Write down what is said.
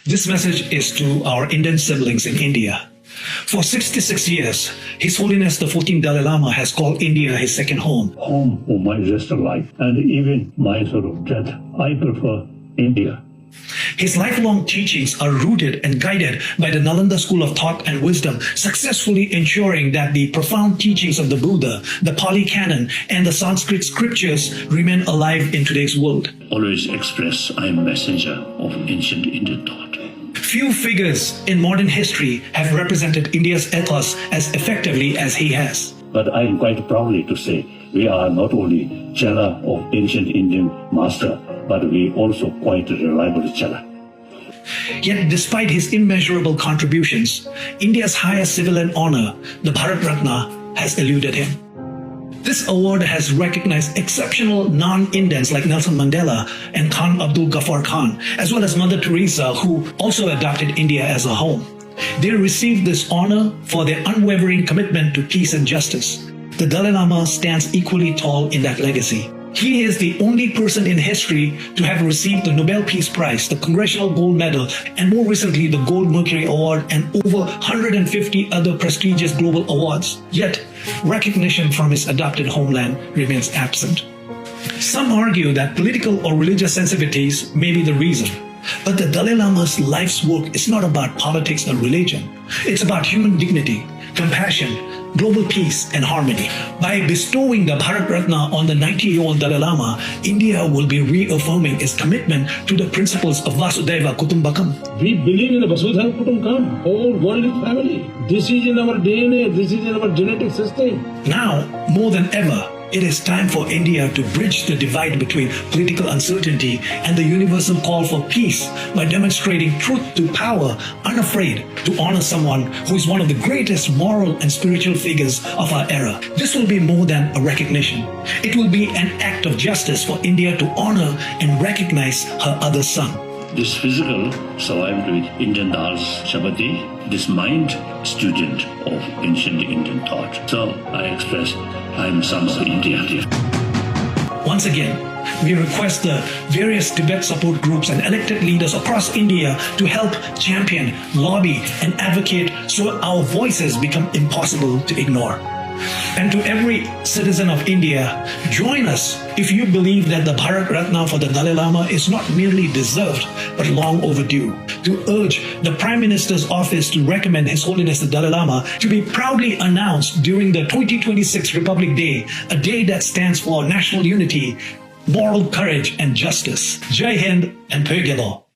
This message is to our Indian siblings in India. For 66 years, His Holiness the 14th Dalai Lama has called India his second home. Home of my rest of life, and even my sort of death, I prefer India. His lifelong teachings are rooted and guided by the Nalanda school of thought and wisdom, successfully ensuring that the profound teachings of the Buddha, the Pali Canon, and the Sanskrit scriptures remain alive in today's world. Always express I am a messenger of ancient Indian thought. Few figures in modern history have represented India's ethos as effectively as he has. But I am quite proudly to say we are not only Chela of ancient Indian master, but we also quite reliable Chela. Yet despite his immeasurable contributions, India's highest civilian honor, the Bharat Ratna, has eluded him. This award has recognized exceptional non-Indians like Nelson Mandela and Khan Abdul Ghaffar Khan, as well as Mother Teresa, who also adopted India as a home. They received this honor for their unwavering commitment to peace and justice. The Dalai Lama stands equally tall in that legacy. He is the only person in history to have received the Nobel Peace Prize, the Congressional Gold Medal, and more recently the Gold Mercury Award and over 150 other prestigious global awards. Yet, recognition from his adopted homeland remains absent. Some argue that political or religious sensitivities may be the reason. But the Dalai Lama's life's work is not about politics or religion. It's about human dignity, compassion, global peace and harmony. By bestowing the Bharat Ratna on the 90-year-old Dalai Lama, India will be reaffirming its commitment to the principles of Vasudhaiva Kutumbakam. We believe in the Vasudhaiva Kutumbakam. Whole world is family. This is in our DNA. This is in our genetic system. Now, more than ever, it is time for India to bridge the divide between political uncertainty and the universal call for peace by demonstrating truth to power, unafraid to honor someone who is one of the greatest moral and spiritual figures of our era. This will be more than a recognition. It will be an act of justice for India to honor and recognize her other son. This physical survived with Indian Dal's Shabati, this mind student of ancient Indian thought. So I express I am son of India. Once again, we request the various Tibet support groups and elected leaders across India to help champion, lobby, and advocate so our voices become impossible to ignore. And to every citizen of India, join us if you believe that the Bharat Ratna for the Dalai Lama is not merely deserved, but long overdue. To urge the Prime Minister's office to recommend His Holiness the Dalai Lama to be proudly announced during the 2026 Republic Day, a day that stands for national unity, moral courage and justice. Jai Hind and Pögelo.